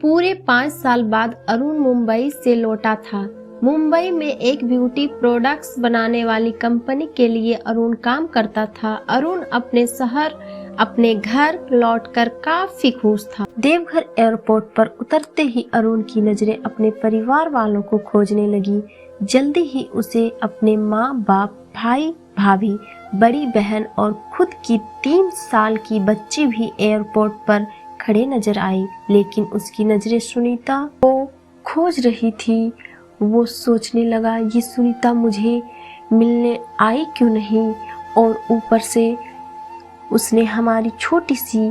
पूरे 5 साल बाद अरुण मुंबई से लौटा था। मुंबई में एक ब्यूटी प्रोडक्ट्स बनाने वाली कंपनी के लिए अरुण काम करता था। अरुण अपने शहर अपने घर लौटकर काफी खुश था। देवघर एयरपोर्ट पर उतरते ही अरुण की नजरें अपने परिवार वालों को खोजने लगी। जल्दी ही उसे अपने माँ बाप, भाई भाभी, बड़ी बहन और खुद की 3 साल की बच्ची भी एयरपोर्ट पर खड़े नजर आई। लेकिन उसकी नजरें सुनीता को खोज रही थी। वो सोचने लगा, ये सुनीता मुझे मिलने आई क्यों नहीं, और ऊपर से उसने हमारी छोटी सी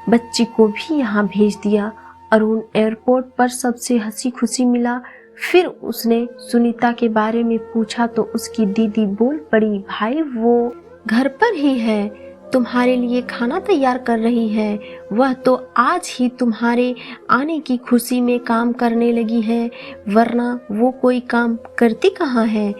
बच्ची को भी यहाँ भेज दिया। अरुण एयरपोर्ट पर सबसे हंसी खुशी मिला। फिर उसने सुनीता के बारे में पूछा तो उसकी दीदी बोल पड़ी, भाई वो घर पर ही है, तुम्हारे लिए खाना तैयार कर रही है। वह तो आज ही तुम्हारे आने की खुशी में काम करने लगी है, वरना वो कोई काम करती कहाँ है।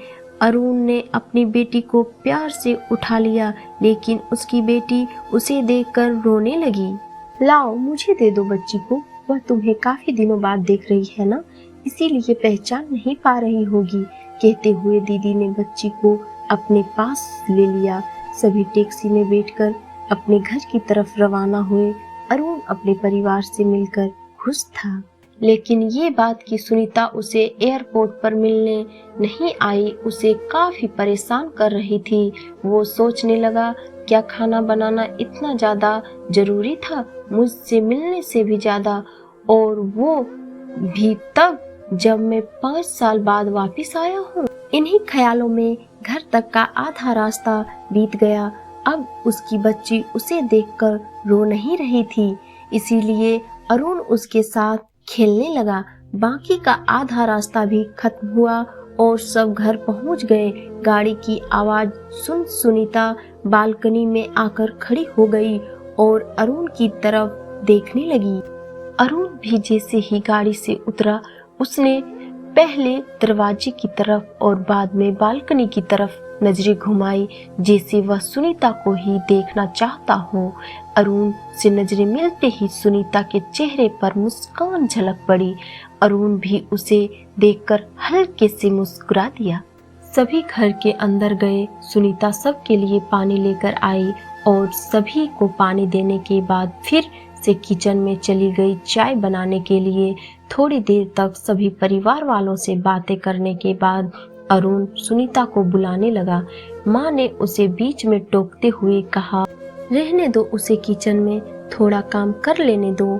अरुण ने अपनी बेटी को प्यार से उठा लिया, लेकिन उसकी बेटी उसे देखकर रोने लगी। लाओ मुझे दे दो बच्ची को, वह तुम्हें काफी दिनों बाद देख रही है ना, इसीलिए पहचान नहीं पा रही होगी। कहते हुए दीदी ने बच्ची को अपने पास ले लिया। सभी टैक्सी में बैठकर अपने घर की तरफ रवाना हुए। अरुण अपने परिवार से मिलकर खुश था, लेकिन ये बात कि सुनीता उसे एयरपोर्ट पर मिलने नहीं आई उसे काफी परेशान कर रही थी। वो सोचने लगा, क्या खाना बनाना इतना ज्यादा जरूरी था, मुझसे मिलने से भी ज्यादा, और वो भी तब जब मैं 5 साल बाद वापस आया हूँ। इन्हीं ख्यालों में घर तक का आधा रास्ता बीत गया। अब उसकी बच्ची उसे देखकर रो नहीं रही थी, इसीलिए अरुण उसके साथ खेलने लगा। बाकी का आधा रास्ता भी खत्म हुआ और सब घर पहुंच गए। गाड़ी की आवाज सुन सुनीता बालकनी में आकर खड़ी हो गई और अरुण की तरफ देखने लगी। अरुण भी जैसे ही गाड़ी से उतरा, उसने पहले दरवाजे की तरफ और बाद में बालकनी की तरफ नजरें घुमाई, जैसे वह सुनीता को ही देखना चाहता हो। अरुण से नजरें मिलते ही सुनीता के चेहरे पर मुस्कान झलक पड़ी। अरुण भी उसे देखकर हल्के से मुस्कुरा दिया। सभी घर के अंदर गए। सुनीता सबके लिए पानी लेकर आई और सभी को पानी देने के बाद फिर से किचन में चली गई चाय बनाने के लिए। थोड़ी देर तक सभी परिवार वालों से बातें करने के बाद अरुण सुनीता को बुलाने लगा। माँ ने उसे बीच में टोकते हुए कहा, रहने दो उसे, किचन में थोड़ा काम कर लेने दो,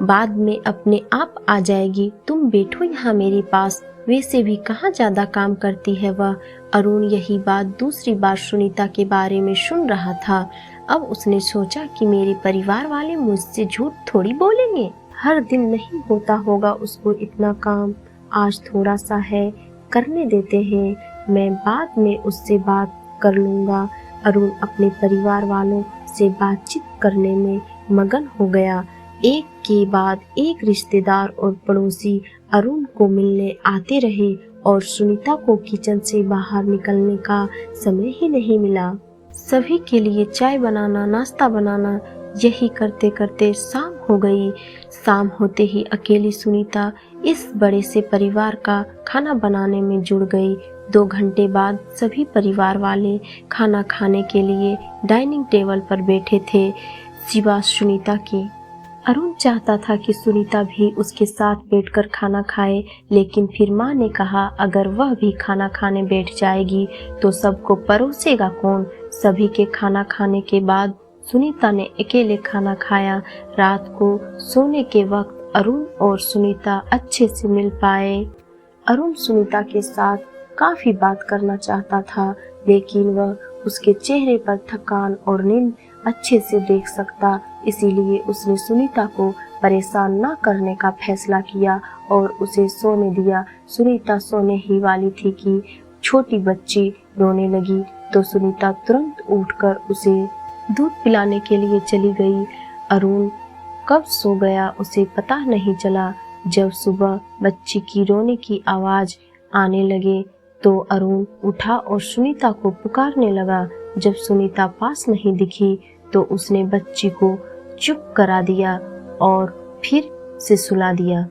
बाद में अपने आप आ जाएगी। तुम बैठो यहाँ मेरे पास, वैसे भी कहाँ ज्यादा काम करती है वह। अरुण यही बात दूसरी बार सुनीता के बारे में सुन रहा था। अब उसने सोचा कि मेरे परिवार वाले मुझसे झूठ थोड़ी बोलेंगे, हर दिन नहीं होता होगा उसको इतना काम, आज थोड़ा सा है, करने देते हैं, मैं बाद में उससे बात कर लूंगा। अरुण अपने परिवार वालों से बातचीत करने में मगन हो गया। एक के बाद एक रिश्तेदार और पड़ोसी अरुण को मिलने आते रहे और सुनीता को किचन से बाहर निकलने का समय ही नहीं मिला। सभी के लिए चाय बनाना, नाश्ता बनाना, यही करते करते शाम हो गई। शाम होते ही अकेली सुनीता इस बड़े से परिवार का खाना बनाने में जुड़ गई। 2 घंटे बाद सभी परिवार वाले खाना खाने के लिए डाइनिंग टेबल पर बैठे थे, सिवा सुनीता के। अरुण चाहता था कि सुनीता भी उसके साथ बैठकर खाना खाए, लेकिन फिर माँ ने कहा, अगर वह भी खाना खाने बैठ जाएगी तो सबको परोसेगा कौन। सभी के खाना खाने के बाद सुनीता ने अकेले खाना खाया। रात को सोने के वक्त अरुण और सुनीता अच्छे से मिल पाए। अरुण सुनीता के साथ काफी बात करना चाहता था, लेकिन वह उसके चेहरे पर थकान और नींद अच्छे से देख सकता, इसीलिए उसने सुनीता को परेशान न करने का फैसला किया और उसे सोने दिया। सुनीता सोने ही वाली थी कि छोटी बच्ची रोने लगी, तो सुनीता तुरंत उठकर उसे दूध पिलाने के लिए चली गई। अरुण कब सो गया उसे पता नहीं चला। जब सुबह बच्ची की रोने की आवाज आने लगे तो अरुण उठा और सुनीता को पुकारने लगा। जब सुनीता पास नहीं दिखी तो उसने बच्ची को चुप करा दिया और फिर से सुला दिया।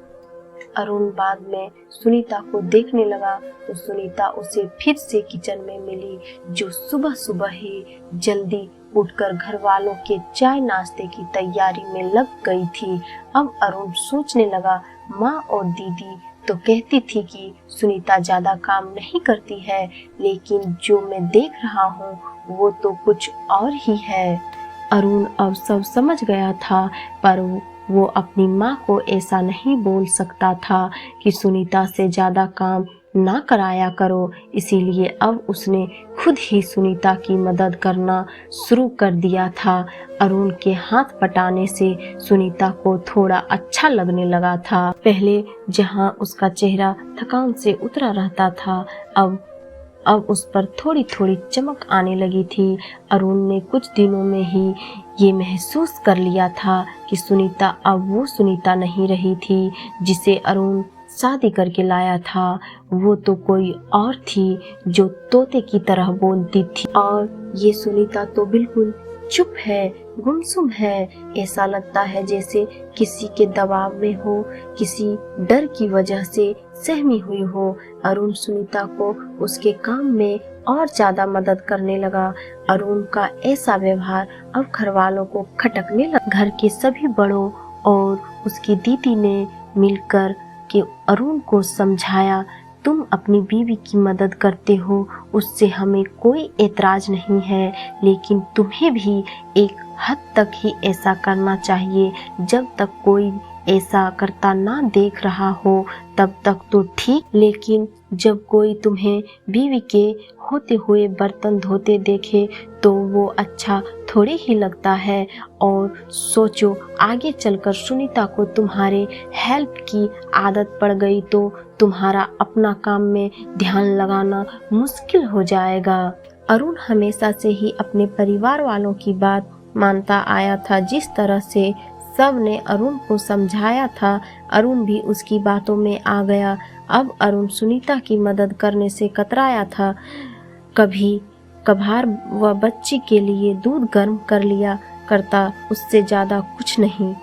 अरुण बाद में सुनीता को देखने लगा तो सुनीता उसे फिर से किचन में मिली, जो सुबह सुबह ही जल्दी उठकर घर वालों के चाय नाश्ते की तैयारी में लग गई थी। अब अरुण सोचने लगा, माँ और दीदी तो कहती थी कि सुनीता ज्यादा काम नहीं करती है, लेकिन जो मैं देख रहा हूँ वो तो कुछ और ही है। अरुण अब सब समझ गया था, पर वो अपनी माँ को ऐसा नहीं बोल सकता था कि सुनीता से ज्यादा काम ना कराया करो। इसीलिए अब उसने खुद ही सुनीता की मदद करना शुरू कर दिया था। अरुण के हाथ बटाने से सुनीता को थोड़ा अच्छा लगने लगा था। पहले जहाँ उसका चेहरा थकान से उतरा रहता था, अब उस पर थोड़ी थोड़ी चमक आने लगी थी। अरुण ने कुछ दिनों में ही ये महसूस कर लिया था कि सुनीता अब वो सुनीता नहीं रही थी जिसे अरुण शादी करके लाया था। वो तो कोई और थी, जो तोते की तरह बोलती थी, और ये सुनीता तो बिल्कुल चुप है, गुमसुम है। ऐसा लगता है जैसे किसी के दबाव में हो, किसी डर की वजह से सहमी हुई हो। अरुण सुनीता को उसके काम में और ज्यादा मदद करने लगा। अरुण का ऐसा व्यवहार अब घर वालों को खटकने लगा। घर के सभी बड़ों और उसकी दीदी ने मिलकर के अरुण को समझाया, तुम अपनी बीवी की मदद करते हो, उससे हमें कोई एतराज नहीं है, लेकिन तुम्हें भी एक हद तक ही ऐसा करना चाहिए। जब तक कोई ऐसा करता ना देख रहा हो तब तक तो ठीक, लेकिन जब कोई तुम्हें बीवी के होते हुए बर्तन धोते देखे तो वो अच्छा थोड़े ही लगता है। और सोचो, आगे चलकर सुनीता को तुम्हारे हेल्प की आदत पड़ गई तो तुम्हारा अपना काम में ध्यान लगाना मुश्किल हो जाएगा। अरुण हमेशा से ही अपने परिवार वालों की बात मानता आया था। जिस तरह से सब ने अरुण को समझाया था, अरुण भी उसकी बातों में आ गया। अब अरुण सुनीता की मदद करने से कतराया था। कभी कभार वह बच्ची के लिए दूध गर्म कर लिया करता, उससे ज्यादा कुछ नहीं।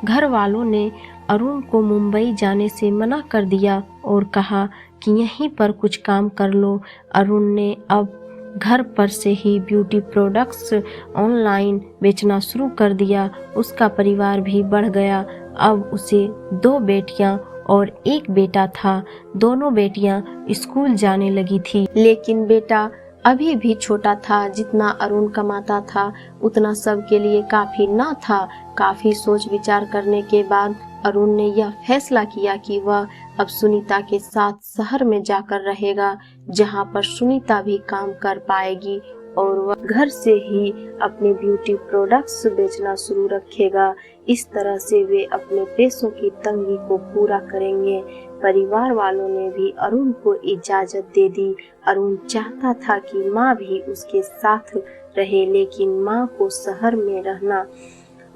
घर वालों ने अरुण को मुंबई जाने से मना कर दिया और कहा कि यहीं पर कुछ काम कर लो। अरुण ने अब घर पर से ही ब्यूटी प्रोडक्ट्स ऑनलाइन बेचना शुरू कर दिया। उसका परिवार भी बढ़ गया। अब उसे 2 बेटियां और 1 बेटा था। दोनों बेटियां स्कूल जाने लगी थी, लेकिन बेटा अभी भी छोटा था। जितना अरुण कमाता था उतना सबके लिए काफी ना था। काफी सोच विचार करने के बाद अरुण ने यह फैसला किया कि वह अब सुनीता के साथ शहर में जाकर रहेगा, जहां पर सुनीता भी काम कर पाएगी और वह घर से ही अपने ब्यूटी प्रोडक्ट्स बेचना शुरू रखेगा। इस तरह से वे अपने पैसों की तंगी को पूरा करेंगे। परिवार वालों ने भी अरुण को इजाजत दे दी। अरुण चाहता था कि माँ भी उसके साथ रहे, लेकिन माँ को शहर में रहना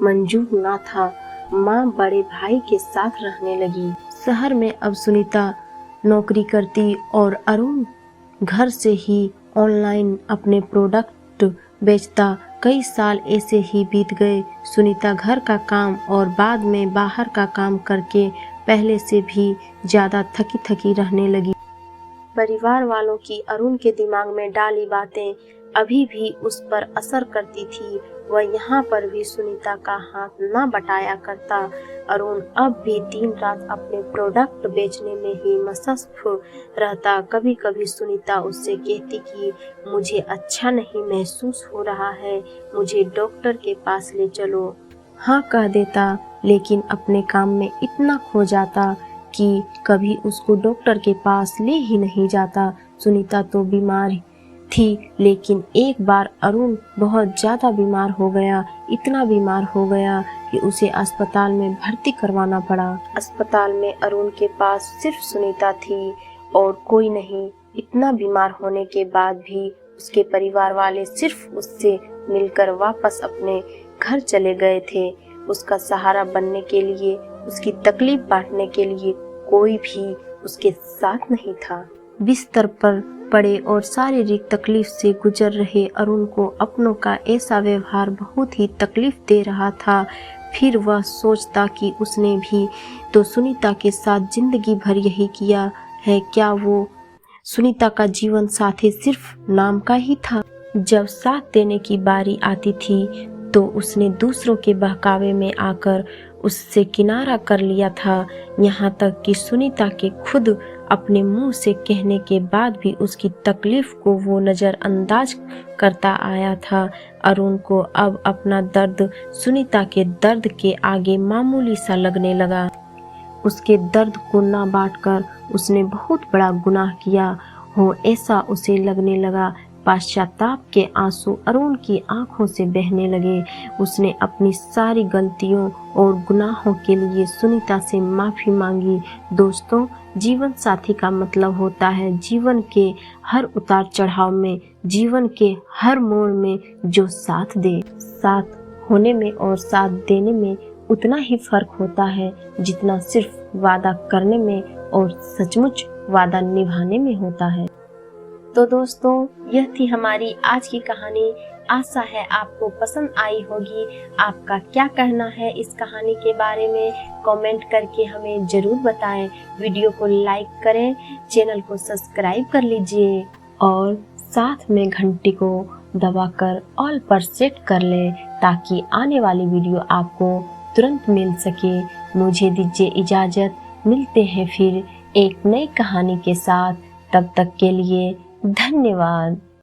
मंजूर न था। माँ बड़े भाई के साथ रहने लगी। शहर में अब सुनीता नौकरी करती और अरुण घर से ही ऑनलाइन अपने प्रोडक्ट बेचता। कई साल ऐसे ही बीत गए। सुनीता घर का काम और बाद में बाहर का काम करके पहले से भी ज्यादा थकी थकी रहने लगी। परिवार वालों की अरुण के दिमाग में डाली बातें अभी भी उस पर असर करती थी। वह यहाँ पर भी सुनीता का हाथ न बटाया करता। अरुण अब भी दिन रात अपने प्रोडक्ट बेचने में ही मसरूफ रहता। कभी कभी सुनीता उससे कहती कि मुझे अच्छा नहीं महसूस हो रहा है, मुझे डॉक्टर के पास ले चलो। हाँ कह देता, लेकिन अपने काम में इतना खो जाता कि कभी उसको डॉक्टर के पास ले ही नहीं जाता। सुनीता तो बीमार थी, लेकिन एक बार अरुण बहुत ज्यादा बीमार हो गया। इतना बीमार हो गया कि उसे अस्पताल में भर्ती करवाना पड़ा। अस्पताल में अरुण के पास सिर्फ सुनीता थी और कोई नहीं। इतना बीमार होने के बाद भी उसके परिवार वाले सिर्फ उससे मिलकर वापस अपने घर चले गए थे। उसका सहारा बनने के लिए, उसकी तकलीफ बांटने के लिए कोई भी उसके साथ नहीं था। बिस्तर पर पड़े और शारीरिक तकलीफ से गुजर रहे अरुण को अपनों का ऐसा व्यवहार बहुत ही तकलीफ दे रहा था। फिर वह सोचता कि उसने भी तो सुनीता के साथ जिंदगी भर यही किया है। क्या वो सुनीता का जीवन साथी सिर्फ नाम का ही था? जब साथ देने की बारी आती थी तो उसने दूसरों के बहकावे में आकर उससे किनारा कर लिया था। यहाँ तक कि सुनीता के खुद अपने मुंह से कहने के बाद भी उसकी तकलीफ को वो नज़रअंदाज करता आया था। अरुण को अब अपना दर्द सुनीता के दर्द के आगे मामूली सा लगने लगा। उसके दर्द को ना बांटकर उसने बहुत बड़ा गुनाह किया हो, ऐसा उसे लगने लगा। पश्चाताप के आंसू अरुण की आंखों से बहने लगे। उसने अपनी सारी गलतियों और गुनाहों के लिए सुनीता से माफी मांगी। दोस्तों, जीवन साथी का मतलब होता है जीवन के हर उतार चढ़ाव में, जीवन के हर मोड़ में जो साथ दे। साथ होने में और साथ देने में उतना ही फर्क होता है जितना सिर्फ वादा करने में और सचमुच वादा निभाने में होता है। तो दोस्तों, यह थी हमारी आज की कहानी। आशा है आपको पसंद आई होगी। आपका क्या कहना है इस कहानी के बारे में कमेंट करके हमें जरूर बताएं। वीडियो को लाइक करें, चैनल को सब्सक्राइब कर लीजिए और साथ में घंटी को दबाकर ऑल पर सेट कर लें ताकि आने वाली वीडियो आपको तुरंत मिल सके। मुझे दीजिए इजाजत, मिलते हैं फिर एक नई कहानी के साथ। तब तक के लिए धन्यवाद।